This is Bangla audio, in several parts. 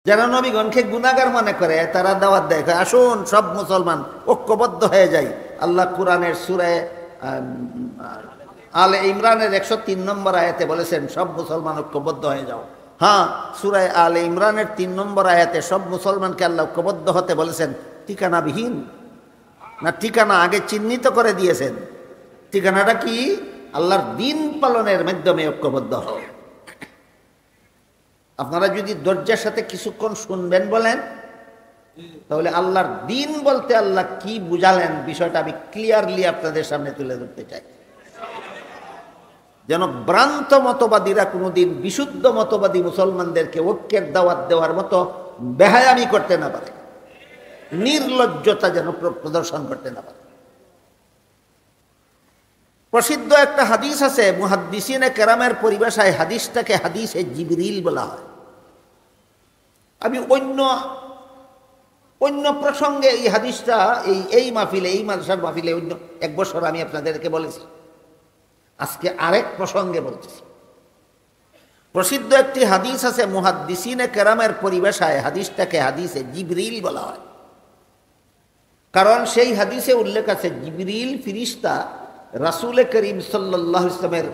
যারা নবীগণকে গুনাহগার মনে করে তারা দাওয়াত দেয়, আসুন সব মুসলমান ঐক্যবদ্ধ হয়ে যাই। আল্লাহ কুরআনের সূরা আলে ইমরানের 103 নম্বর আয়াতে বলেছেন সব মুসলমান ঐক্যবদ্ধ হয়ে যাও। হ্যাঁ, সূরা আলে ইমরানের 3 নম্বর আয়াতে সব মুসলমানকে আল্লাহ ঐক্যবদ্ধ হতে বলেছেন ঠিকানাবিহীন না, ঠিকানা আগে চিহ্নিত করে দিয়েছেন। ঠিকানাটা কি? আল্লাহর দিন পালনের মাধ্যমে ঐক্যবদ্ধ হও। আপনারা যদি ধৈর্যের সাথে কিছুক্ষণ শুনবেন বলেন, তাহলে আল্লাহর দিন বলতে আল্লাহ কি বুঝালেন বিষয়টা আমি ক্লিয়ারলি আপনাদের সামনে তুলে ধরতে চাই, যেন ভ্রান্ত মতবাদীরা কোনোদিন বিশুদ্ধ মতবাদী মুসলমানদেরকে ঐক্যের দাওয়াত দেওয়ার মতো বেহায়ামি করতে না পারে, নির্লজ্জতা যেন প্রদর্শন করতে না পারে। প্রসিদ্ধ একটা হাদিস আছে, মুহাদ্দিসিনে কেরামের পরিভাষায় হাদিসটাকে হাদিসে জিবরিল বলা হয়। আমি অন্য প্রসঙ্গে এই হাদিসটা এই মাহফিলে, এই মাদ্রাসার মাহফিলে অন্য এক বছর আমি আপনাদেরকে বলেছি, আজকে আরেক প্রসঙ্গে বলতেছি। প্রসিদ্ধ একটি হাদিস আছে, মুহাদ্দিসিনে কেরামের পরিভাষায় হাদিসটাকে হাদিসে জিবরিল বলা হয়। কারণ সেই হাদিসে উল্লেখ আছে জিবরিল ফিরিস্তা রাসূল করিম সাল্লাল্লাহু আলাইহি ওয়াসাল্লামের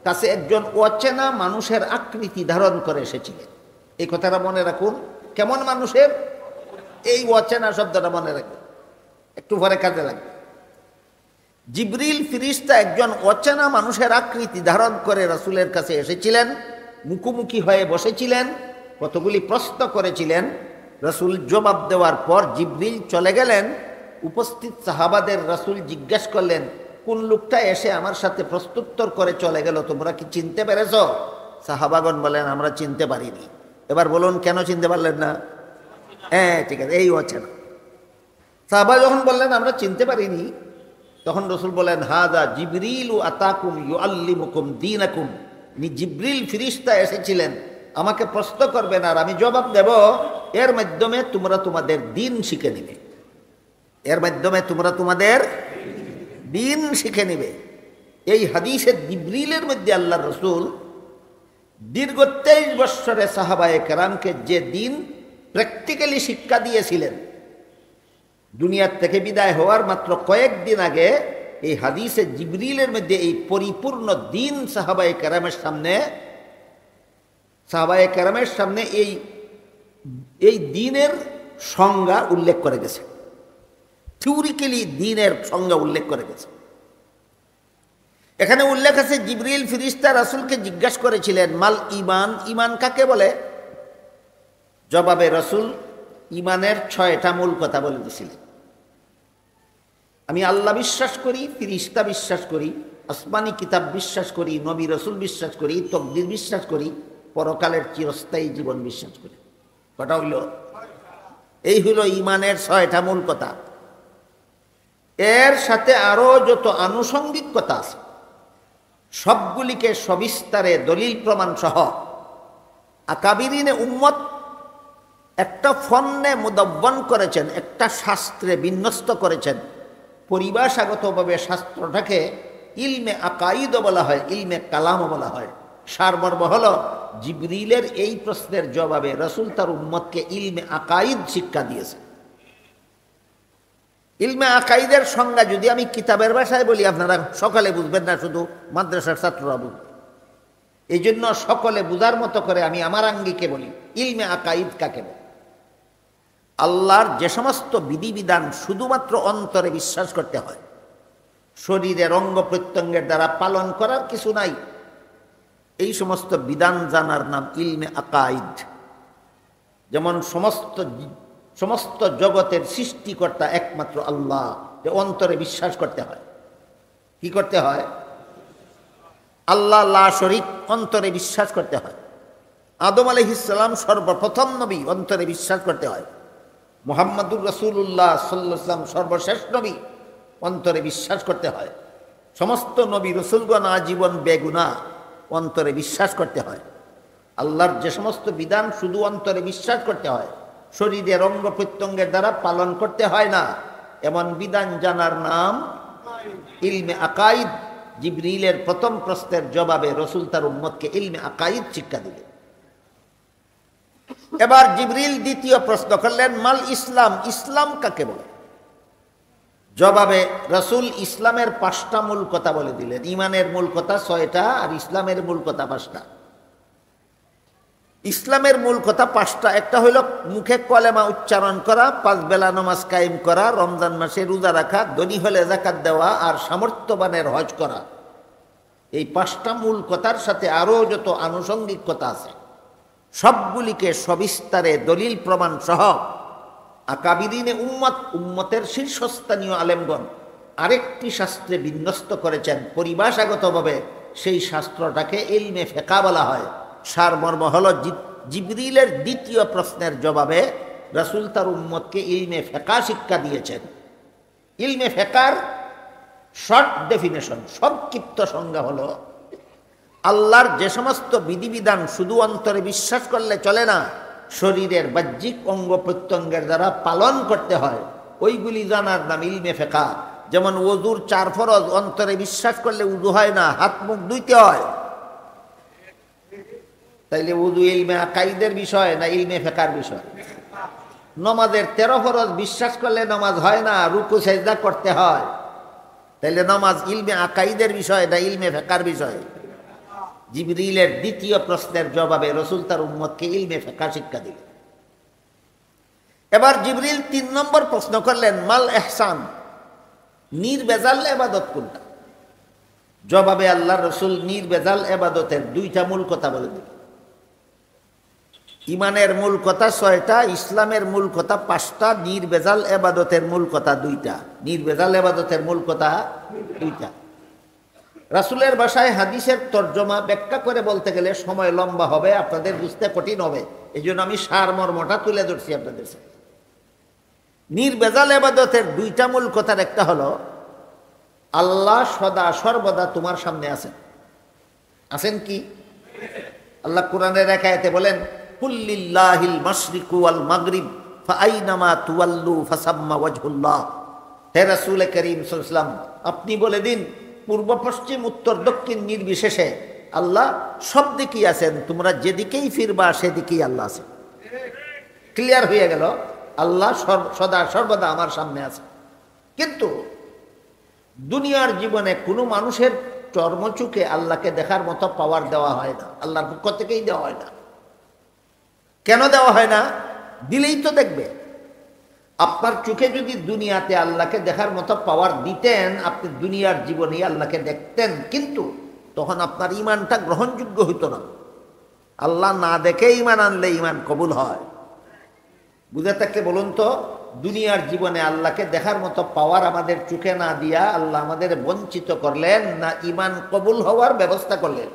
কাছে একজন অচেনা মানুষের আকৃতি ধারণ করে এসেছিলেন। এই কথাটা মনে রাখুন। কেমন মানুষের? এই অচেনা শব্দটা মনে রাখুন, একটু পরে কাজে লাগবে। জিবরিল ফিরিস্তা একজন অচেনা মানুষের আকৃতি ধারণ করে রাসূলের কাছে এসেছিলেন, মুখোমুখি হয়ে বসেছিলেন, কতগুলি প্রশ্ন করেছিলেন। রাসূল জবাব দেওয়ার পর জিবরিল চলে গেলেন। উপস্থিত সাহাবাদের রাসূল জিজ্ঞাসা করলেন, কোন লোকটা এসে আমার সাথে প্রশ্নোত্তর করে চলে গেল, তোমরা কি চিনতে পেরেছ? সাহাবাগণ বলেন, আমরা চিনতে পারিনি। এবার বলুন কেন চিনতে পারলেন না? হ্যাঁ, ঠিক আছে, এই হচ্ছে না। সাহাবা যখন বললেন আমরা চিনতে পারিনি, তখন রাসূল বলেন, হাদা জিবরিলু আতাকুম ইউআল্লিমুকুম দীনাকুম। জিবরিল ফিরিস্তা এসেছিলেন, আমাকে প্রশ্ন করবেন আর আমি জবাব দেব, এর মাধ্যমে তোমরা তোমাদের দিন শিখে নিবে। এর মাধ্যমে তোমরা তোমাদের দিন শিখে নিবে। এই হাদিসের জিবরিলের মধ্যে আল্লাহর রাসূল দীর্ঘ 23 বৎসরে সাহাবায়ে কেরামকে যে দিন প্র্যাকটিক্যালি শিক্ষা দিয়েছিলেন, দুনিয়ার থেকে বিদায় হওয়ার মাত্র কয়েকদিন আগে এই হাদিসে জিবরিলের মধ্যে এই পরিপূর্ণ দিন সাহাবায়ে কেরামের সামনে এই দিনের সংজ্ঞা উল্লেখ করে গেছে। থিওরিক্যালি দিনের সংজ্ঞা উল্লেখ করে গেছে। এখানে উল্লেখ আছে জিবরিল ফিরিস্তা রাসূলকে জিজ্ঞাসা করেছিলেন, মাল ঈমান, ঈমান কাকে বলে? জবাবে রাসূল ঈমানের 6টা মূল কথা বলে দিয়েছিলেন। আমি আল্লাহ বিশ্বাস করি, ফিরিস্তা বিশ্বাস করি, আসমানি কিতাব বিশ্বাস করি, নবী রাসূল বিশ্বাস করি, তকদীর বিশ্বাস করি, পরকালের চিরস্থায়ী জীবন বিশ্বাস করি। কথা হইল, এই হলো ঈমানের 6টা মূল কথা। এর সাথে আরো যত আনুষঙ্গিক কথা আছে সবগুলিকে সবিস্তারে দলিল প্রমাণ সহ আকাবিরিনে উম্মত একটা ফন্নে মুদাব্বান করেছেন, একটা শাস্ত্রে বিন্যস্ত করেছেন। পরিভাষাগতভাবে শাস্ত্রটাকে ইলমে আকাইদ বলা হয়, ইলমে কালামও বলা হয়। সারমর্ম হল জিবরিলের এই প্রশ্নের জবাবে রাসূল তার উম্মতকে ইলমে আকাইদ শিক্ষা দিয়েছে। ইলমে আকাইদের সংজ্ঞা যদি আমি কিতাবের ভাষায় বলি আপনারা সকলে বুঝবেন না, শুধু মাদ্রাসার ছাত্ররা বুঝবে। এই জন্য সকলে বুঝার মতো করে আমি আমার আঙ্গিকে বলি, ইলমে আকাইদ কাকে বলে? আল্লাহর যে সমস্ত বিধিবিধান শুধুমাত্র অন্তরে বিশ্বাস করতে হয়, শরীরের অঙ্গ প্রত্যঙ্গের দ্বারা পালন করার কিছু নাই, এই সমস্ত বিধান জানার নাম ইলমে আকাইদ। যেমন সমস্ত জগতের সৃষ্টিকর্তা একমাত্র আল্লাহ, যে অন্তরে বিশ্বাস করতে হয়। কি করতে হয়? আল্লাহ লা শরীক, অন্তরে বিশ্বাস করতে হয়। আদম আলাইহিস সালাম সর্বপ্রথম নবী, অন্তরে বিশ্বাস করতে হয়। মুহাম্মাদুর রাসূলুল্লাহ সাল্লাল্লাহু আলাইহি ওয়াসাল্লাম সর্বশেষ নবী, অন্তরে বিশ্বাস করতে হয়। সমস্ত নবী রাসূলগণ আজীবন বেগুনাহ, অন্তরে বিশ্বাস করতে হয়। আল্লাহর যে সমস্ত বিধান শুধু অন্তরে বিশ্বাস করতে হয়, শরীরের অঙ্গ প্রত্যঙ্গের দ্বারা পালন করতে হয় না, এমন বিধান জানার নাম ইলমে আকাইদ। জিবরিলের প্রথম প্রশ্নের জবাবে রাসূল তার উম্মতকে ইলমে আকাইদ শিক্ষা দিলেন। এবার জিবরিল দ্বিতীয় প্রশ্ন করলেন, মাল ইসলাম, ইসলাম কাকে বলে? জবাবে রাসূল ইসলামের 5টা মূল কথা বলে দিলেন। ইমানের মূল কথা 6টা, আর ইসলামের মূল কথা 5টা। ইসলামের মূল কথা 5টা। একটা হইল মুখে কলেমা উচ্চারণ করা, 5 বেলা নামাজ কায়েম করা, রমজান মাসে রোজা রাখা, ধনী হলে যাকাত দেওয়া, আর সামর্থ্যবানের হজ করা। এই 5টা মূল কথার সাথে আরও যত আনুষঙ্গিক কথা আছে সবগুলিকে সবিস্তারে দলিল প্রমাণ সহ আকাবিরিনে উম্মতের শীর্ষস্থানীয় আলেমগণ আরেকটি শাস্ত্রে বিন্যস্ত করেছেন। পরিভাষাগতভাবে সেই শাস্ত্রটাকে ইলমে ফিকহ বলা হয়। সারমর্ম হল জিবরিলের দ্বিতীয় প্রশ্নের জবাবে রাসূল তার উম্মতকে ইলমে ফিকহ শিক্ষা দিয়েছেন। ইলমে ফিকহর শর্ট ডেফিনেশন, সংক্ষিপ্ত সংজ্ঞা হলো, আল্লাহর যে সমস্ত বিধিবিধান শুধু অন্তরে বিশ্বাস করলে চলে না, শরীরের বাহ্যিক অঙ্গ প্রত্যঙ্গের দ্বারা পালন করতে হয়, ওইগুলি জানার নাম ইলমে ফিকহ। যেমন ওযুর 4 ফরজ অন্তরে বিশ্বাস করলে উযু হয় না, হাত মুখ ধুইতে হয়। তাইলে উযু ইলমে আকাইদের বিষয় না ইলমে ফিকহর বিষয়? নমাজের 13 ফরজ বিশ্বাস করলে নামাজ হয় না, রুকু সেজদা করতে হয়। তাইলে নামাজ ইলমে আকাইদের বিষয় না ইলমে ফিকহর বিষয়? জিবরিলের দ্বিতীয় প্রশ্নের জবাবে রাসূল তার উম্মতকে ইলমে ফিকহ শিক্ষা দিলেন। এবার জিবরিল 3 নম্বর প্রশ্ন করলেন, মাল ইহসান, নির্বেজাল ইবাদত কোনটা? জবাবে আল্লাহর রাসূল নির্বেজাল ইবাদতের 2টা মূল কথা বলে দিলেন। ইমানের মূল কথা 6টা, ইসলামের মূল কথা 5টা, নির্বেজাল ইবাদতের মূল কথা 2টা। নির্বেজাল ইবাদতের মূল কথা 2টা। রাসূলের ভাষায় হাদিসের তর্জমা ব্যাখ্যা করে বলতে গেলে সময় লম্বা হবে, আপনাদের বুঝতে কঠিন হবে। এই জন্য আমি সারমর্মটা তুলে ধরছি আপনাদের সাথে। নির্বেজাল ইবাদতের 2টা মূল কথার একটা হলো, আল্লাহ সদা সর্বদা তোমার সামনে আছেন। আছেন কি? আল্লাহ কোরআনের এক আয়াতে বলেন, কুল্লিল্লাহিল মাশরিকু ওয়াল মাগরিব ফাআইনামা তুওয়াল্লু ফাসাম্মা ওয়াজহুল্লাহ। হে রাসূল করিম সাল্লাল্লাহু আলাইহি ওয়াসাল্লাম, আপনি বলে দিন, পূর্ব পশ্চিম উত্তর দক্ষিণ নির্বিশেষে আল্লাহ সব দিকেই আছেন, তোমরা যেদিকেই ফিরবা সেদিকেই আল্লাহ আছেন। ক্লিয়ার হয়ে গেল, আল্লাহ সদা সর্বদা আমার সামনে আছে। কিন্তু দুনিয়ার জীবনে কোনো মানুষের চর্মচুকে আল্লাহকে দেখার মতো পাওয়ার দেওয়া হয় না, আল্লাহর পক্ষ থেকেই দেওয়া হয় না। কেন দেওয়া হয় না? দিলেই তো দেখবে। আপনার চোখে যদি দুনিয়াতে আল্লাহকে দেখার মতো পাওয়ার দিতেন, আপনি দুনিয়ার জীবনেই আল্লাহকে দেখতেন, কিন্তু তখন আপনার ইমানটা গ্রহণযোগ্য হইতো না। আল্লাহ না দেখে ইমান আনলে ইমান কবুল হয়। বুঝে থাকলে বলুন তো, দুনিয়ার জীবনে আল্লাহকে দেখার মতো পাওয়ার আমাদের চোখে না দিয়া আল্লাহ আমাদের বঞ্চিত করলেন না ইমান কবুল হওয়ার ব্যবস্থা করলেন?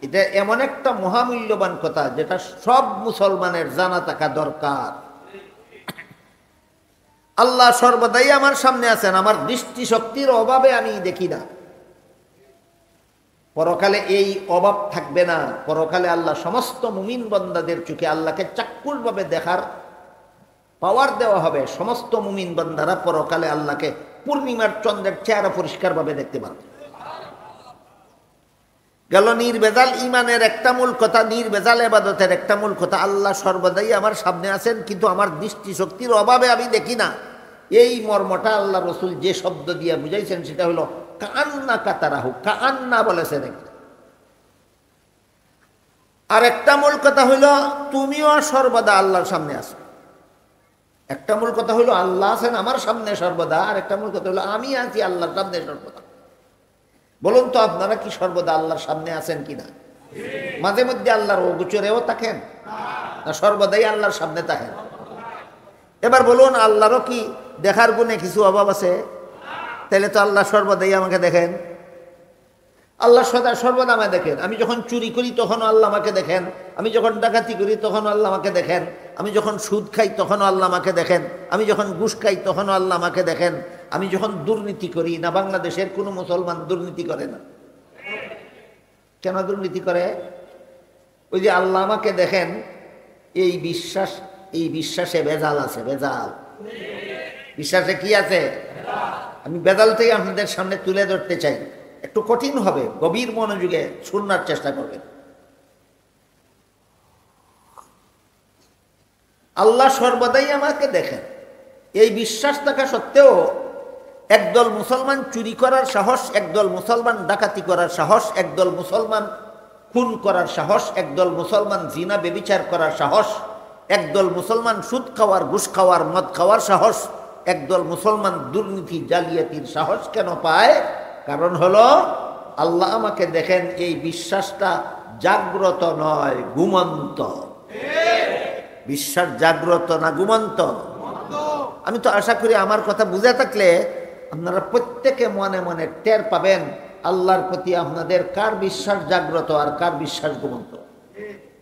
এটা এমন একটা মহামূল্যবান কথা যেটা সব মুসলমানের জানা থাকা দরকার। আল্লাহ সর্বদাই আমার সামনে আছেন, আমার দৃষ্টিশক্তির অভাবে আমি দেখি না। পরকালে এই অভাব থাকবে না। পরকালে আল্লাহ সমস্ত মুমিন বান্দাদের চোখে আল্লাহকে চাক্ষুষভাবে দেখার পাওয়ার দেওয়া হবে। সমস্ত মুমিন বান্দারা পরকালে আল্লাহকে পূর্ণিমার চন্দ্রের চেহারা পরিষ্কারভাবে দেখতে পাবে। গেল নির্বেজাল ইমানের একটা মূল কথা, নির্বেজাল ইবাদতের একটা মূল কথা, আল্লাহ সর্বদাই আমার সামনে আছেন, কিন্তু আমার দৃষ্টিশক্তির অভাবে আমি দেখি না। এই মর্মটা আল্লাহ রসুল যে শব্দ দিয়ে বুঝাইছেন সেটা হলো কান্না কাতারাহু, কান্না বলেছেন। আর একটা মূল কথা হইল তুমিও সর্বদা আল্লাহর সামনে আছো। একটা মূল কথা হইল আল্লাহ আছেন আমার সামনে সর্বদা, আর একটা মূল কথা হইল আমি আছি আল্লাহর সামনে সর্বদা। বলুন তো আপনারা কি সর্বদা আল্লাহর সামনে আছেন কিনা? মাঝে মধ্যে আল্লাহর অগোচরেও থাকেন না সর্বদাই আল্লাহর সামনে থাকেন? এবার বলুন, আল্লাহরও কি দেখার গুণে কিছু অভাব আছে? তাহলে তো আল্লাহ সর্বদাই আমাকে দেখেন। আল্লাহ সর্বদা আমায় দেখেন। আমি যখন চুরি করি তখনও আল্লাহ আমাকে দেখেন, আমি যখন ডাকাতি করি তখনও আল্লাহ আমাকে দেখেন, আমি যখন সুদ খাই তখনও আল্লাহ আমাকে দেখেন, আমি যখন ঘুষ খাই তখনও আল্লাহ আমাকে দেখেন, আমি যখন দুর্নীতি করি না। বাংলাদেশের কোনো মুসলমান দুর্নীতি করে না। কেন দুর্নীতি করে? ওই যে আল্লাহ আমাকে দেখেন, এই বিশ্বাসে ভেজাল আছে। ভেজাল বিশ্বাসে কি আছে? আমি ভেজালটাই আপনাদের সামনে তুলে ধরতে চাই। একটু কঠিন হবে, গভীর মনোযোগে শোনার চেষ্টা করবেন। আল্লাহ সর্বদাই আমাকে দেখেন, এই বিশ্বাস থাকা সত্ত্বেও একদল মুসলমান চুরি করার সাহস, একদল মুসলমান ডাকাতি করার সাহস, একদল মুসলমান খুন করার সাহস, একদল মুসলমান জিনা বেবিচার করার সাহস, একদল মুসলমান সুদ খাওয়ার, ঘুষ খাওয়ার, মদ খাওয়ার সাহস, একদল মুসলমান দুর্নীতি জালিয়াতির সাহস কেন পায়? কারণ হলো আল্লাহ আমাকে দেখেন, এই বিশ্বাসটা জাগ্রত নয়, ঘুমন্ত। বিশ্বাস জাগ্রত না ঘুমন্ত? আমি তো আশা করি আমার কথা বুঝে থাকলে আপনারা প্রত্যেকে মনে মনে টের পাবেন আল্লাহর প্রতি আপনাদের কার বিশ্বাস জাগ্রত আর কার বিশ্বাস ঘুমন্ত।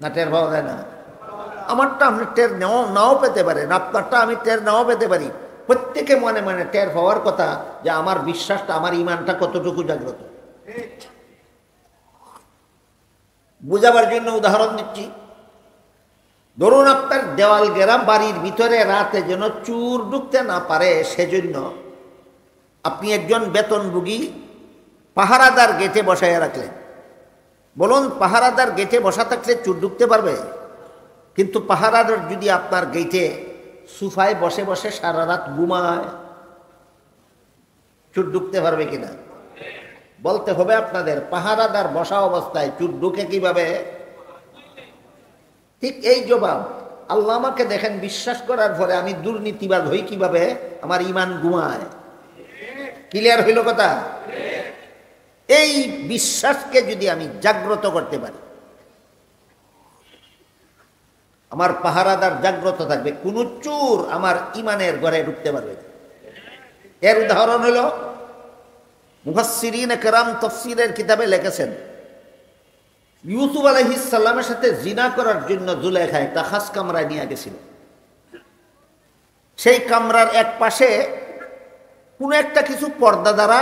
না টের পাওয়া যায় না? আমারটা আপনি টের নাও পেতে পারেন, আপনারটা আমি টের নাও পেতে পারি। প্রত্যেকে মনে মনে টের পাওয়ার কথা যে আমার বিশ্বাসটা, আমার ইমানটা কতটুকু জাগ্রত। বুঝাবার জন্য উদাহরণ দিচ্ছি। ধরুন আপনার দেওয়াল ঘেরা বাড়ির ভিতরে রাতে যেন চোর ঢুকতে না পারে, সেজন্য আপনি একজন বেতনভোগী পাহারাদার গেটে বসাইয়া রাখলেন। বলুন, পাহারাদার গেটে বসা থাকলে চোর ঢুকতে পারবে? কিন্তু পাহারাদার যদি আপনার গেটে সোফায় বসে বসে সারা রাত ঘুমায়, চোর ঢুকতে পারবে কিনা? বলতে হবে আপনাদের, পাহারাদার বসা অবস্থায় চোর ঢুকে কিভাবে? ঠিক এই জবাব। আল্লাহ আমাকে দেখেন, বিশ্বাস করার পরে আমি দুর্নীতিবাদ হই কিভাবে? আমার ইমান ঘুমায়। ক্লিয়ার হইল কথা? এই বিশ্বাসকে যদি আমি জাগ্রত করতে পারি, আমার পাহারাদার জাগ্রত থাকবে, কোন চোর আমার ইমানের ঘরে ঢুকতে পারবে। এর উদাহরণ হলো, মুফাসসিরিন কেরাম তাফসীরের কিতাবে লিখেছেন, ইউসুফ আলাইহিস সালামের সাথে জিনা করার জন্য জুলেখা একটা খাস কামরায় নিয়ে গেছিল। সেই কামরার এক পাশে কোন একটা কিছু পর্দা দ্বারা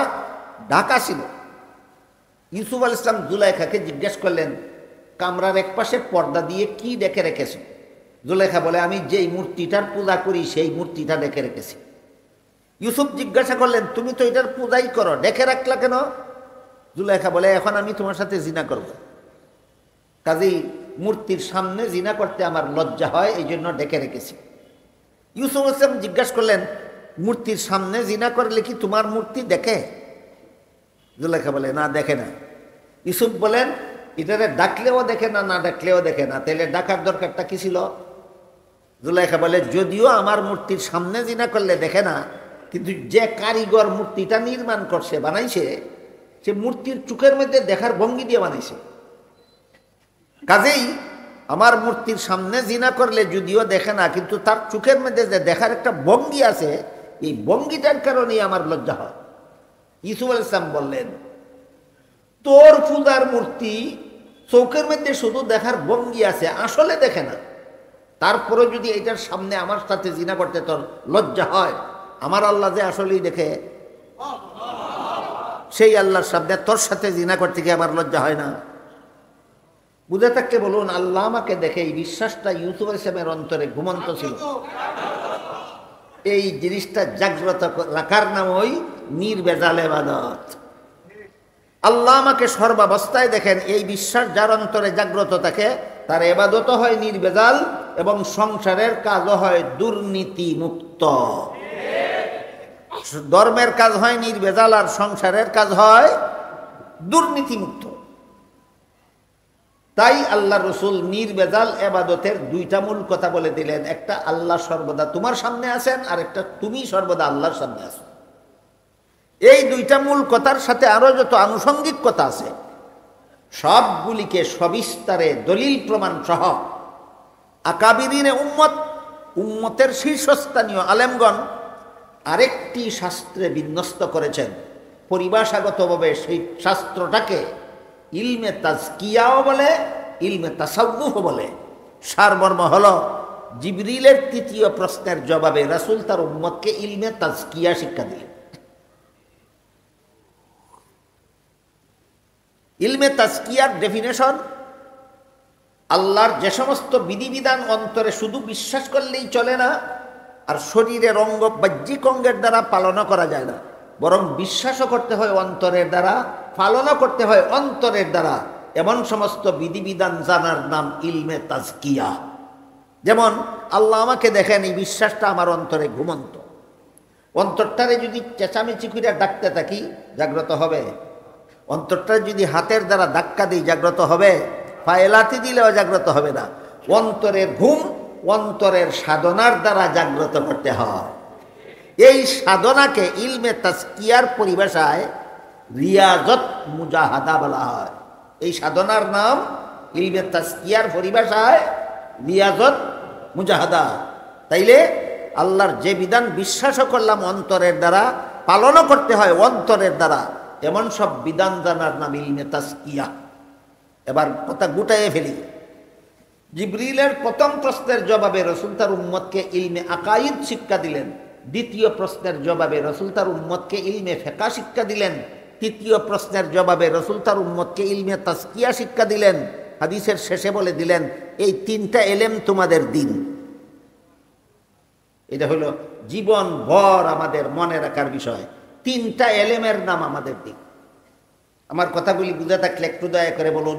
ঢাকা ছিল। ইউসুফ আলাইহিস সালাম জুলেখাকে জিজ্ঞেস করলেন, কামরার এক পাশে পর্দা দিয়ে কি ডেকে রেখেছো? জুলেখা বলে, আমি যেই মূর্তিটার পূজা করি সেই মূর্তিটা ডেকে রেখেছি। ইউসুফ জিজ্ঞাসা করলেন, তুমি তো এটার পূজাই করো, ডেকে রাখলা কেন? জুলেখা বলে, এখন আমি তোমার সাথে জিনা করব, কাজেই মূর্তির সামনে জিনা করতে আমার লজ্জা হয়, এই জন্য ডেকে রেখেছি। ইউসুফ আসলাম জিজ্ঞাসা করলেন, মূর্তির সামনে জিনা করলে কি তোমার মূর্তি দেখে? জুলেখা বলে, না দেখে না। ইউসুফ বলেন, এটারে ডাকলেও দেখে না, না ডাকলেও দেখে না, তাহলে ডাকার দরকারটা কি ছিল? জুলেখা বলে, যদিও আমার মূর্তির সামনে জিনা করলে দেখে না, কিন্তু যে কারিগর মূর্তিটা নির্মাণ করছে, বানাইছে, সে মূর্তির চোখের মধ্যে দেখার ভঙ্গি দিয়ে বানাইছে। কাজেই আমার মূর্তির সামনে জিনা করলে যদিও দেখে না, কিন্তু তার চোখের মধ্যে যে দেখার একটা ভঙ্গি আছে, এই ভঙ্গিটার কারণেই আমার লজ্জা হয়। ইউসুফ আলাইহিস সালাম বললেন, তোর পূজার মূর্তি চোখের মধ্যে শুধু দেখার ভঙ্গি আছে, আসলে দেখে না, তারপরে যদি এটার সামনে আমার সাথে জিনা করতে তোর লজ্জা হয়, আমার আল্লাহ যে আসলেই দেখে, সেই আল্লাহর সামনে তোর সাথে জিনা করতে গিয়ে আমার লজ্জা হয় না? বুঝে থাকতে বলুন, আল্লাহ আমাকে দেখে, এই বিশ্বাসটা ইউসুফ আলাইহিস সালামের অন্তরে ঘুমন্ত ছিল। এই জিনিসটা জাগ্রত রাখার নাম ওই নির্ভেজাল ইবাদত। আল্লাহ আমাকে সর্বাবস্থায় দেখেন, এই বিশ্বাস যার অন্তরে জাগ্রত থাকে, তার ইবাদত হয় নির্ভেজাল এবং সংসারের কাজও হয় দুর্নীতি মুক্ত। ধর্মের কাজ হয় নির্ভেজাল আর সংসারের কাজ হয় দুর্নীতি মুক্ত। তাই আল্লাহ রসুল নির্ভেজাল ইবাদতের দুইটা মূল কথা বলে দিলেন, একটা আল্লাহ সর্বদা তোমার সামনে আছেন, আর একটা তুমি সর্বদা আল্লাহর সামনে আছো। এই দুইটা মূল কথার সাথে আরো যত আনুষঙ্গিক কথা আছে, সবগুলিকে সবিস্তারে দলিল প্রমাণ সহ আকাবিরিনে উম্মতের শীর্ষস্থানীয় আলেমগণ আরেকটি শাস্ত্রে বিন্যস্ত করেছেন। পরিভাষাগতভাবে সেই শাস্ত্রটাকে ইলমে তাজকিয়াও বলে, ইলমে তাসাউফও বলে। সারমর্ম হল, জিবরিলের তৃতীয় প্রশ্নের জবাবে রাসূল তার উম্মতকে ইলমে তাজকিয়া শিক্ষা দিলেন। ইলমে তাজকিয়ার ডেফিনেশন, আল্লাহর যে সমস্ত বিধিবিধান অন্তরে শুধু বিশ্বাস করলেই চলে না, আর শরীরের অঙ্গ বাহ্যিক অঙ্গের দ্বারা পালনও করা যায় না, বরং বিশ্বাসও করতে হয় অন্তরের দ্বারা, পালনও করতে হয় অন্তরের দ্বারা। এমন সমস্ত বিধিবিধান জানার নাম ইলমে তাজকিয়া। যেমন আল্লাহ আমাকে দেখেন, এই বিশ্বাসটা আমার অন্তরে ঘুমন্ত। অন্তরটারে যদি চেঁচামেচি করে ডাকতে থাকি, জাগ্রত হবে? অন্তরটারে যদি হাতের দ্বারা ধাক্কা দিই, জাগ্রত হবে? পায়ে লাথি দিলেও জাগ্রত হবে না। অন্তরের ঘুম অন্তরের সাধনার দ্বারা জাগ্রত করতে হয়। এই সাধনাকে ইলমে তাজকিয়ার পরিভাষায় রিয়াজত মুজাহাদা বলা হয়। এই সাধনার নাম ইলমে তাজকিয়ার পরিভাষায় রিয়াজত মুজাহাদা। তাইলে আল্লাহর যে বিধান বিশ্বাসও করলাম অন্তরের দ্বারা, পালনও করতে হয় অন্তরের দ্বারা, এমন সব বিধান জানার নাম ইলমে তাজকিয়া। এবার কথা গুটাইয়ে ফেলি। জিবরিলের প্রথম প্রশ্নের জবাবে রসুল তার উম্মতকে ইলমে আকাইদ শিক্ষা দিলেন। দ্বিতীয় প্রশ্নের জবাবে রসুল তার উম্মতকে ইলমে ফিকহ শিক্ষা দিলেন। তৃতীয় প্রশ্নের জবাবে রসুল তার উম্মতকে ইলমে তাজকিয়া শিক্ষা দিলেন। হাদিসের শেষে বলে দিলেন, এই তিনটা এলেম তোমাদের দিন। এটা হলো জীবন ভর আমাদের মনে রাখার বিষয়। তিনটা এলেমের নাম আমাদের দিন। আমার কথাগুলি বুঝে থাকলে একটু দয়া করে বলুন,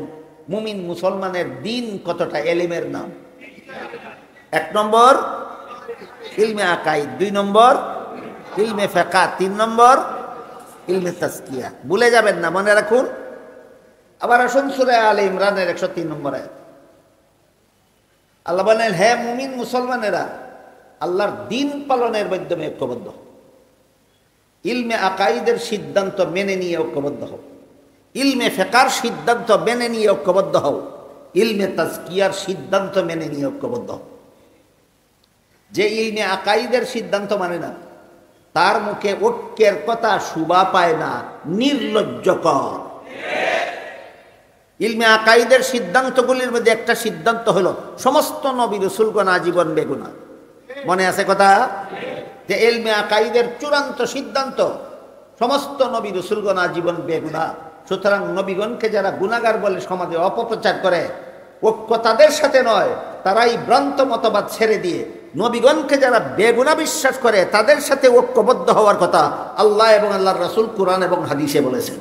মুমিন মুসলমানের দিন কতটা এলেমের নাম? 1 নম্বর ইলমে আকাইদ, 2 নম্বর ইলমে ফিকহ, 3 নম্বর ইলমে তাজকিয়া। ভুলে যাবেন না, মনে রাখুন। আবার আসুন সূরা আলে ইমরানের 103 নম্বর আয়াত। আল্লাহ বলেন, হে মুমিন মুসলমানেরা, আল্লাহর দিন পালনের মাধ্যমে ঐক্যবদ্ধ। ইলমে আকাইদের সিদ্ধান্ত মেনে নিয়ে ঐক্যবদ্ধ হও। ইলমে ফিকহর সিদ্ধান্ত মেনে নিয়ে ঐক্যবদ্ধ হও। ইলমে তাজকিয়ার সিদ্ধান্ত মেনে নিয়ে ঐক্যবদ্ধ হও। যে ইলমে আকাইদের সিদ্ধান্ত মানে না, তার মুখে ঐক্যের কথা শোভা পায় না, নির্লজ্জকর। ইলমে আকাইদের সিদ্ধান্তগুলির মধ্যে একটা সিদ্ধান্ত হলো সমস্ত নবী রাসূলগণ আজীবন বেগুনাহ। মনে আছে কথা? যে ইলমে আকাইদের চূড়ান্ত সিদ্ধান্ত, সমস্ত নবী রাসূলগণ আজীবন বেগুনাহ। সুতরাং নবীগণকে যারা গুনাহগার বলে সমাজে অপপ্রচার করে, ঐক্য তাদের সাথে নয়, তারাই ভ্রান্ত মতবাদ ছেড়ে দিয়ে নবীগণকে যারা বেগুনাহ বিশ্বাস করে, তাদের সাথে ঐক্যবদ্ধ হওয়ার কথা আল্লাহ এবং আল্লাহর রাসূল কুরআন এবং হাদিসে বলেছেন।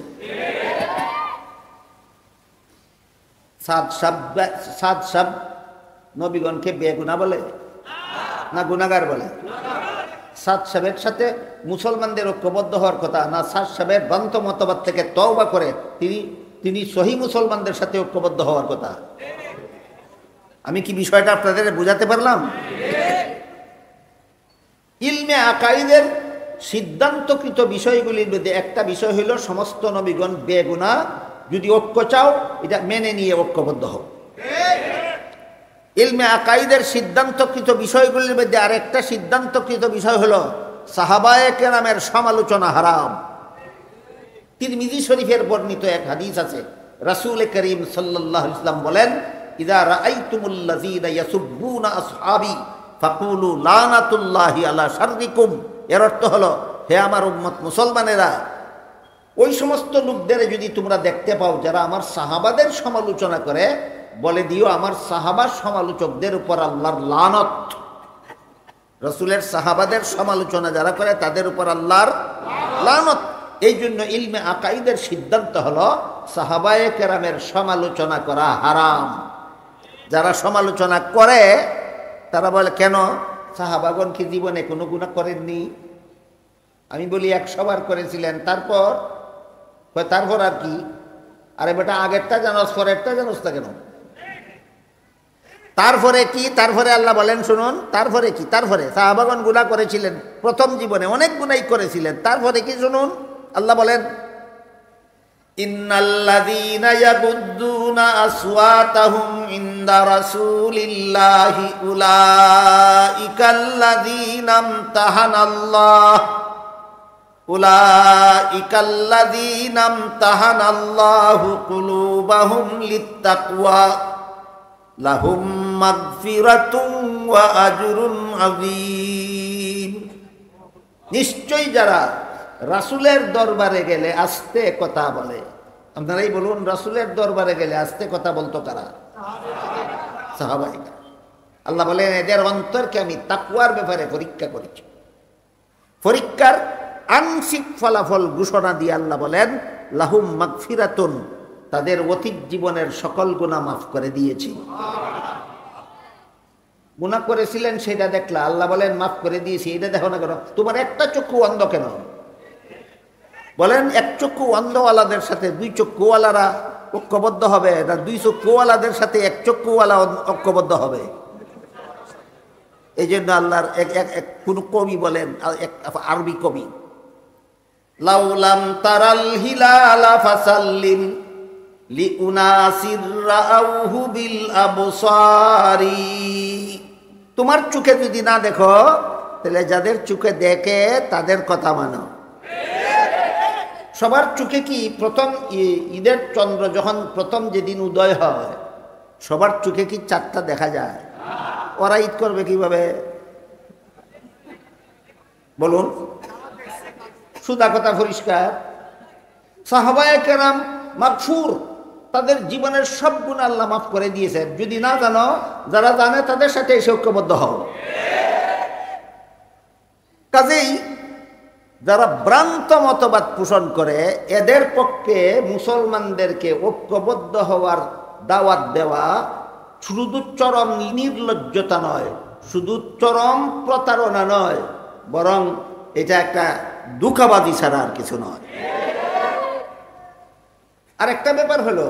সাদ সাব নবীগণকে বেগুনাহ বলে না গুনাহগার বলে? সাদ সাহেবের সাথে মুসলমানদের ঐক্যবদ্ধ হওয়ার কথা না, সাদ সাহেবের ভ্রান্ত মতবাদ থেকে তওবা করে তিনি সহি মুসলমানদের সাথে ঐক্যবদ্ধ হওয়ার কথা। আমি কি বিষয়টা আপনাদের বুঝাতে পারলাম? ইলমে আকাইদের সিদ্ধান্তকৃত বিষয়গুলির মধ্যে একটা বিষয় হইল সমস্ত নবীগণ বেগুনাহ। যদি ঐক্য চাও, এটা মেনে নিয়ে ঐক্যবদ্ধ হও। ইলমে আকাইদের সিদ্ধান্তকৃত বিষয়গুলির মধ্যে আরেকটা সিদ্ধান্তকৃত বিষয় হলো সাহাবায়ে কেরামের সমালোচনা হারাম। তিরমিজি শরীফের বর্ণিত এক হাদিস আছে, রাসূল করিম সাল্লাল্লাহু আলাইহি ওয়াসাল্লাম বলেন, ইযা রাআইতুমুল্লাযীনা ইয়াসুব্বুনা আসহাবি ফাকুলু লানাতুল্লাহি আলা শাররিকুম। এর অর্থ হলো, হে আমার উম্মত মুসলমানেরা, ওই সমস্ত লোকদের যদি তোমরা দেখতে পাও যারা আমার সাহাবাদের সমালোচনা করে, বলে দিও আমার সাহাবার সমালোচকদের উপর আল্লাহর লানত। রাসূলের সাহাবাদের সমালোচনা যারা করে তাদের উপর আল্লাহর লানত। এই জন্য ইলমে আকাইদের সিদ্ধান্ত হলো সাহাবায়ে কেরামের সমালোচনা করা হারাম। যারা সমালোচনা করে তারা বলে, কেন সাহাবাগণ কি জীবনে কোনো গুনাহ করেননি? আমি বলি 100 বার করেছিলেন। তারপর আর কি? আরে বেটা, আগেরটা জানোস, পরেরটা জানোস না কেন? তারপরে কি? তারপরে আল্লাহ বলেন শুনুন, তারপরে কি? তারপরে সাহাবাগণ গুনাহ করেছিলেন, প্রথম জীবনে অনেক গুনাহ করেছিলেন। তারপরে কি শুনুন, আল্লাহ বলেন, ইন্নাল্লাযীনা ইয়াগুদ্দুনা আসওয়াতাহুম ইনদা রাসূলিল্লাহি উলাইকাল্লাযীনা ইমতাহানাল্লাহু কুলুবাহুম লিত্তাকওয়া লাহুম মাগফিরাতুন ওয়া আজরুন আযীম। নিশ্চয়ই যারা রাসূলের দরবারে গেলে আস্তে কথা বলে। আপনারাই বলুন, রাসূলের দরবারে গেলে আস্তে কথা বলতো কারা? সাহাবায়ে। আল্লাহ বলেন, এদের অন্তরকে আমি তাকওয়ার ব্যাপারে পরীক্ষা করেছি। পরীক্ষার আংশিক ফলাফল ঘোষণা দিয়ে আল্লাহ বলেন, লাহুম মাগফিরাতুন, তাদের অতীত জীবনের সকল গুনাহ মাফ করে দিয়েছি। গুনাহ করেছিলেন সেটা দেখলা, আল্লাহ বলেন মাফ করে দিয়েছি, এটা দেখো না কেন? তোমার একটা চক্ষু অন্ধ কেন? বলেন এক চক্ষু অন্ধওয়ালাদের সাথে দুই চক্ষুওয়ালারা ঐক্যবদ্ধ হবে, না দুই চক্ষুওয়ালাদের সাথে এক চক্ষুওয়ালা ঐক্যবদ্ধ হবে? এই জন্য আল্লাহর কোন কবি বলেন, এক আরবি কবি, লাউলাম তারাল হিলালা ফাসাল্লিম লিউনাসির রাউহু বিল আবসারি। তোমার চোখে যদি না দেখো তাহলে যাদের চোখে দেখে তাদের কথা মানো। সবার চোখে কি প্রথম ঈদের চন্দ্র যখন প্রথম যেদিন উদয় হয় সবার চোখে কি চারটা দেখা যায়? ওরা ঈদ করবে কিভাবে বলুন? সুদা কথা পরিষ্কার। সাহাবায়ে কেরাম মাগফুর, তাদের জীবনের সব গুনাহ আল্লাহ মাফ করে দিয়েছেন। যদি না জানো, যারা জানে তাদের সাথে এসে ঐক্যবদ্ধ হও। কাজেই যারা ভ্রান্ত মতবাদ পোষণ করে এদের পক্ষে মুসলমানদেরকে ঐক্যবদ্ধ হওয়ার দাওয়াত দেওয়া শুধু চরম নির্লজ্জতা নয়, শুধু চরম প্রতারণা নয়, বরং এটা একটা দুঃখাবাদী ছাড়া আর কিছু নয়। আর একটা ব্যাপার হলো,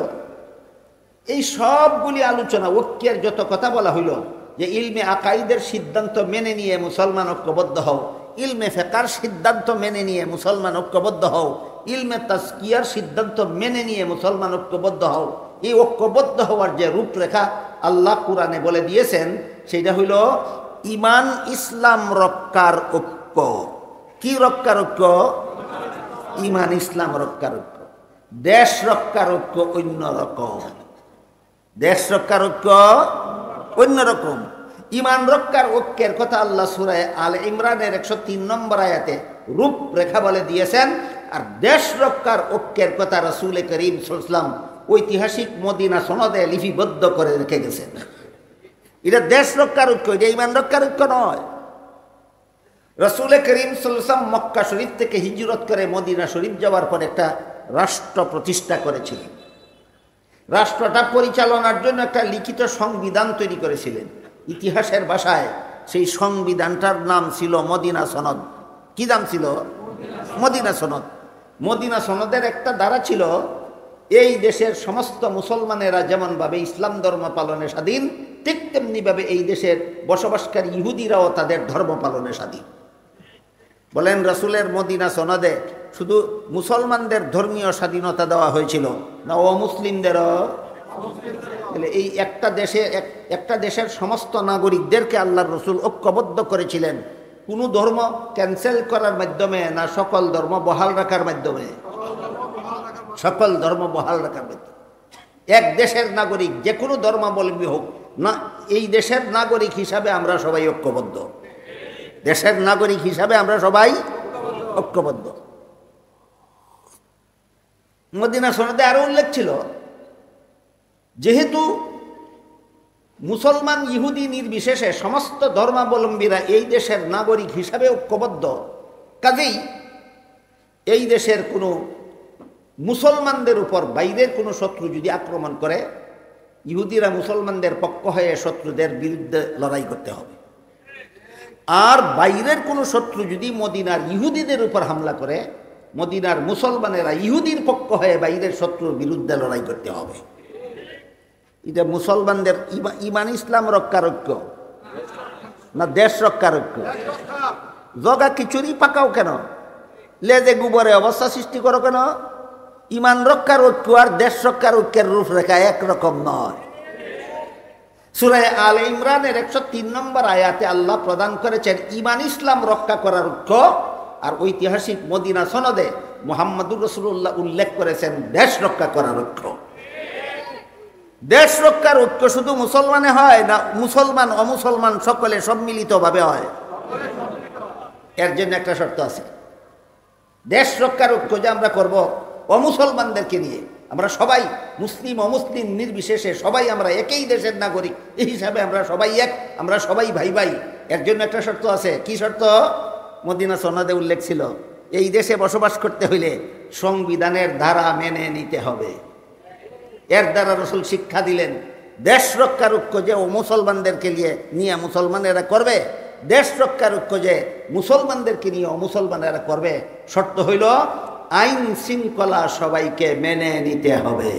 এই সবগুলি আলোচনা ঐক্যের যত কথা বলা হইল যে ইলমে আকাইদের সিদ্ধান্ত মেনে নিয়ে মুসলমান ঐক্যবদ্ধ হও, ইলমে ফিকহের সিদ্ধান্ত মেনে নিয়ে মুসলমান ঐক্যবদ্ধ হও, ইলমে তাজকিয়ার সিদ্ধান্ত মেনে নিয়ে মুসলমান ঐক্যবদ্ধ হও, এই ঐক্যবদ্ধ হওয়ার যে রূপরেখা আল্লাহ কোরআনে বলে দিয়েছেন সেটা হইল ঈমান ইসলাম রক্ষার ঐক্য। কি রক্ষার ঐক্য? ঈমান ইসলাম রক্ষার ঐক্য। দেশ রক্ষার ঐক্য অন্য রকম, দেশ রক্ষার ঐক্য অন্য রকম। ঈমান রক্ষার ঐক্যের কথা আল্লাহ সূরা আলে ইমরানের 103 নম্বর আয়াতে রূপরেখা বলে দিয়েছেন। আর দেশ রক্ষার ঐক্যের কথা রাসূল করিম সাল্লাল্লাহু আলাইহি ওয়াসাল্লাম ঐতিহাসিক মদিনা সনদে লিপিবদ্ধ করে রেখে গেছেন। এটা দেশ রক্ষার ঐক্য, এটা ঈমান রক্ষার ঐক্য নয়। রাসূল করিম সাল্লাল্লাহু আলাইহি ওয়াসাল্লাম মক্কা শরীফ থেকে হিজরত করে মদিনা শরীফ যাওয়ার পর একটা রাষ্ট্র প্রতিষ্ঠা করেছিলেন। রাষ্ট্রটা পরিচালনার জন্য একটা লিখিত সংবিধান তৈরি করেছিলেন। ইতিহাসের ভাষায় সেই সংবিধানটার নাম ছিল মদিনা সনদ। কি নাম ছিল? মদিনা সনদ। মদিনা সনদের একটা ধারা ছিল, এই দেশের সমস্ত মুসলমানেরা যেমনভাবে ইসলাম ধর্ম পালনে স্বাধীন, ঠিক তেমনিভাবে এই দেশের বসবাসকারী ইহুদিরাও তাদের ধর্ম পালনে স্বাধীন। বলেন রাসূলের মদিনা সনদে শুধু মুসলমানদের ধর্মীয় স্বাধীনতা দেওয়া হয়েছিল না অমুসলিমদেরও? এই একটা দেশের সমস্ত নাগরিকদেরকে আল্লাহর রাসূল ঐক্যবদ্ধ করেছিলেন। কোনো ধর্ম ক্যান্সেল করার মাধ্যমে না সকল ধর্ম বহাল রাখার মাধ্যমে? সকল ধর্ম বহাল রাখার মাধ্যমে। এক দেশের নাগরিক যে কোনো ধর্মাবলম্বী হোক না, এই দেশের নাগরিক হিসাবে আমরা সবাই ঐক্যবদ্ধ। দেশের নাগরিক হিসাবে আমরা সবাই ঐক্যবদ্ধ। মদিনা সনদে আরো উল্লেখ ছিল, যেহেতু মুসলমান ইহুদি নির্বিশেষে সমস্ত ধর্মাবলম্বীরা এই দেশের নাগরিক হিসাবে ঐক্যবদ্ধ, কাজেই এই দেশের কোনো মুসলমানদের উপর বাইরের কোনো শত্রু যদি আক্রমণ করে, ইহুদিরা মুসলমানদের পক্ষ হয়ে শত্রুদের বিরুদ্ধে লড়াই করতে হবে। আর বাইরের কোনো শত্রু যদি মদিনার ইহুদিদের উপর হামলা করে, মদিনার মুসলমানেরা ইহুদির পক্ষ হয়ে বাইরের শত্রুর বিরুদ্ধে লড়াই করতে হবে। এটা মুসলমানদের ঈমান ইসলাম রক্ষার ঐক্য না দেশ রক্ষার ঐক্য? জগা খিচুড়ি পাকাও কেন, লেজে গোবরে অবস্থা সৃষ্টি করো কেন? ঈমান রক্ষার ঐক্য আর দেশ রক্ষার ঐক্যের রূপরেখা একরকম নয়। সূরা আলে ইমরানের 103 নম্বর আয়াতে আল্লাহ প্রদান করেছেন ঈমান ইসলাম রক্ষা করার ঐক্য, আর ঐতিহাসিক মদিনা সনদে মুহাম্মদুর রাসূলুল্লাহ উল্লেখ করেছেন দেশ রক্ষা করার ঐক্য। দেশ রক্ষার ঐক্য শুধু মুসলমানে হয় না, মুসলমান অমুসলমান সকলে সম্মিলিতভাবে হয়? এর জন্য একটা শর্ত আছে। দেশ রক্ষার ঐক্য যে আমরা করব অমুসলমানদেরকে নিয়ে, আমরা সবাই মুসলিম অমুসলিম নির্বিশেষে সবাই আমরা একই দেশের নাগরিক, এই হিসাবে আমরা সবাই এক, আমরা সবাই ভাই ভাই। এর জন্য একটা শর্ত আছে। কি শর্ত? মদিনা সনদে উল্লেখ ছিল, এই দেশে বসবাস করতে হইলে সংবিধানের ধারা মেনে নিতে হবে। এর দ্বারা রাসূল শিক্ষা দিলেন দেশ রক্ষার ঐক্য যে ও মুসলমানদেরকে নিয়ে মুসলমানেরা করবে, দেশ রক্ষার ঐক্য যে মুসলমানদেরকে নিয়ে ও মুসলমানেরা করবে, শর্ত হইল আইন শৃঙ্খলা সবাইকে মেনে নিতে হবে।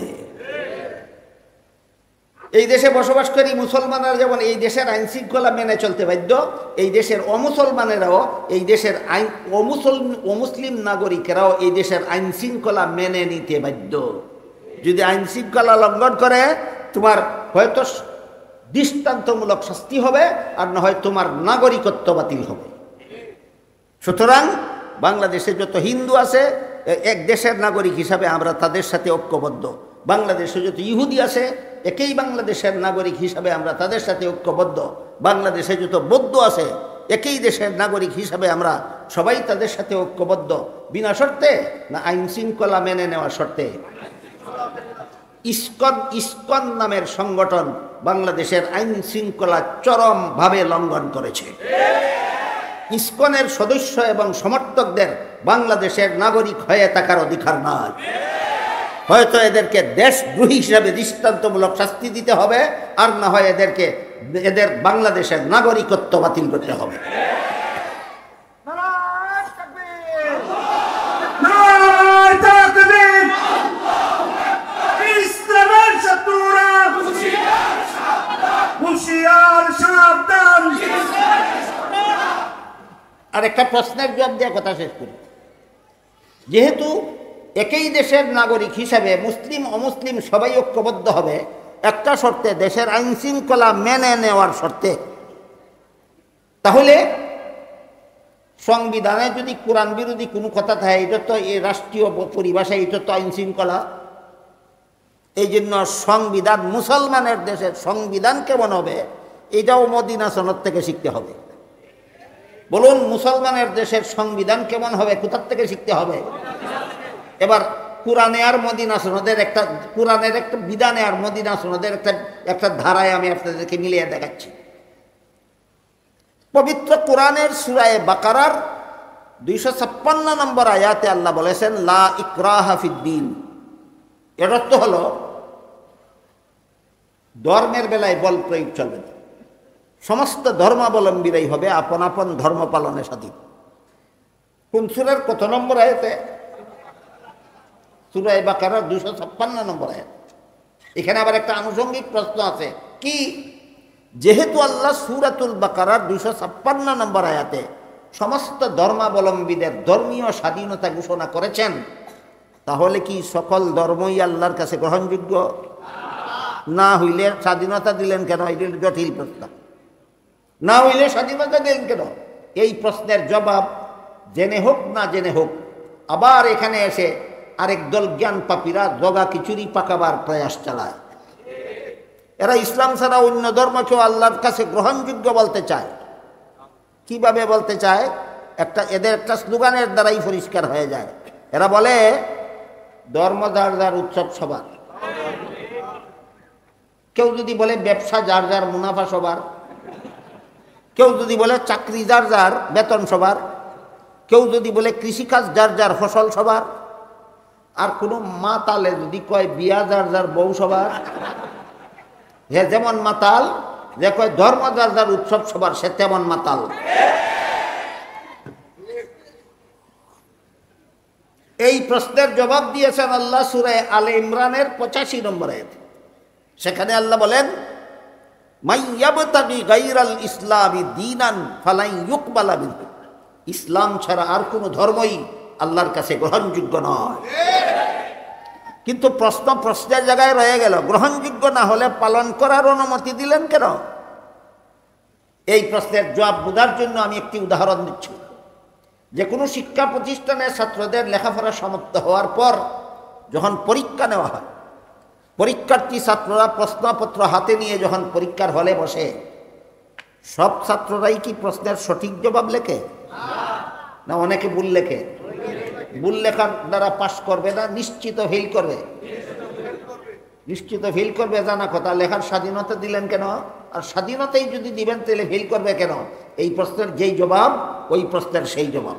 এই দেশে বসবাস করি মুসলমানরা যেমন এই দেশের আইন শৃঙ্খলা মেনে চলতে বাধ্য, এই দেশের অমুসলমানেরাও এই দেশের আইন অমুসলিম নাগরিকেরাও এই দেশের আইন শৃঙ্খলা মেনে নিতে বাধ্য। যদি আইন শৃঙ্খলা লঙ্ঘন করে তোমার হয়তো দৃষ্টান্তমূলক শাস্তি হবে, আর না হয় তোমার নাগরিকত্ব বাতিল হবে। সুতরাং বাংলাদেশে যত হিন্দু আছে এক দেশের নাগরিক হিসাবে আমরা তাদের সাথে ঐক্যবদ্ধ, বাংলাদেশে যত ইহুদি আছে একই বাংলাদেশের নাগরিক হিসাবে আমরা তাদের সাথে ঐক্যবদ্ধ, বাংলাদেশে যত বৌদ্ধ আছে একই দেশের নাগরিক হিসাবে আমরা সবাই তাদের সাথে ঐক্যবদ্ধ। বিনা শর্তে না আইন শৃঙ্খলা মেনে নেওয়ার শর্তে? ইসকন নামের সংগঠন বাংলাদেশের আইন শৃঙ্খলা চরমভাবে লঙ্ঘন করেছে। ইসকনের সদস্য এবং সমর্থকদের বাংলাদেশের নাগরিক হয়ে থাকার অধিকার নাই। হয়তো এদেরকে দেশদ্রোহী হিসাবে দৃষ্টান্তমূলক শাস্তি দিতে হবে, আর না হয় এদের বাংলাদেশের নাগরিকত্ব বাতিল করতে হবে। আর একটা প্রশ্নের জবাব দিয়ে কথা শেষ করি। যেহেতু একই দেশের নাগরিক হিসাবে মুসলিম অমুসলিম সবাই ঐক্যবদ্ধ হবে একটা শর্তে, দেশের আইন শৃঙ্খলা মেনে নেওয়ার শর্তে। তাহলে সংবিধানে যদি কোরআন বিরোধী কোনো কথা থাকে, এটা তো এই রাষ্ট্রীয় পরিভাষায় এটা তো আইন শৃঙ্খলা। এই জন্য সংবিধান, মুসলমানের দেশের সংবিধান কেমন হবে এটাও মদিনা সনদ থেকে শিখতে হবে। বলুন, মুসলমানের দেশের সংবিধান কেমন হবে কোথার থেকে শিখতে হবে? এবার কোরআনে আর মদিনা সনদের কোরআনের একটা বিধানে আর মদিনা সনদের একটা ধারায় আমি আপনাদেরকে মিলিয়ে দেখাচ্ছি। পবিত্র কোরআনের সূরা বাকারার 256 নম্বর আয়াতে আল্লাহ বলেছেন, লা ইকরাহা ফিদ্দীন। এর অর্থ হলো ধর্মের বেলায় বল প্রয়োগ চলবে না, সমস্ত ধর্মাবলম্বীরাই হবে আপন আপন ধর্ম পালনে স্বাধীন। কোন সূরার কত নম্বর আয়াতে? সূরা বাকারার 256 নম্বর আয়াত। এখানে আবার একটা আনুষঙ্গিক প্রশ্ন আছে কি, যেহেতু আল্লাহ সূরাতুল বাকারার 256 নম্বর আয়াতে সমস্ত ধর্মাবলম্বীদের ধর্মীয় স্বাধীনতা ঘোষণা করেছেন, তাহলে কি সকল ধর্মই আল্লাহর কাছে গ্রহণযোগ্য? না হইলে স্বাধীনতা দিলেন কেন? এটি জটিল প্রশ্ন। না হইলে স্বাধীনতা দিলেন কেন? এই প্রশ্নের জবাব জেনে হোক না জেনে হোক আবার এখানে এসে আরেক দল জ্ঞান পাপীরা জগা খিচুড়ি পাকাবার প্রয়াস চালায়। এরা ইসলাম ছাড়া অন্য ধর্মকেও আল্লাহর কাছে গ্রহণযোগ্য বলতে চায়। কিভাবে বলতে চায়? এদের একটা স্লোগানের দ্বারাই পরিষ্কার হয়ে যায়। এরা বলে ধর্ম যার যার, উৎসব সবার। কেউ যদি বলে ব্যবসা যার যার, মুনাফা সবার। কেউ যদি বলে চাকরি যার যার, বেতন সবার। কেউ যদি বলে কৃষিকাজ যার যার, ফসল সবার। আর কোনো মাতালে যদি কয় বিয়া যার যার, বউ সবার। হে যেমন মাতাল, যে কয় ধর্ম যার যার, উৎসব সবার, সে তেমন মাতাল। এই প্রশ্নের জবাব দিয়েছেন আল্লাহ সূরা আলে ইমরানের 85 নম্বর আয়াতে। সেখানে আল্লাহ বলেন, মাইয়াবতাগি গায়রাল ইসলামি দীনান ফালাই ইউকবালা মিনহু। ইসলাম ছাড়া আর কোনো ধর্মই আল্লাহর কাছে গ্রহণযোগ্য নয়। কিন্তু প্রশ্নের জায়গায় রয়ে গেল, গ্রহণযোগ্য না হলে পালন করার অনুমতি দিলেন কেন? এই প্রশ্নের জবাব বোঝার জন্য আমি একটি উদাহরণ দিচ্ছি। যে কোনো শিক্ষা প্রতিষ্ঠানের ছাত্রদের লেখাপড়া সমাপ্ত হওয়ার পর যখন পরীক্ষা নেওয়া হয়, পরীক্ষার্থী ছাত্ররা প্রশ্নপত্র হাতে নিয়ে যখন পরীক্ষার হলে বসে, সব ছাত্ররাই কি প্রশ্নের সঠিক জবাব লেখে? না অনেকে ভুল লেখে। ভুল লেখার দ্বারা পাশ করবে না, নিশ্চিত ফেল করবে। নিশ্চিত ফেল করবে জানা কথা। লেখার স্বাধীনতা দিলেন কেন? আর স্বাধীনতাই যদি দিবেন তাহলে ফেল করবে কেন? এই প্রশ্নের যেই জবাব ওই প্রশ্নের সেই জবাব।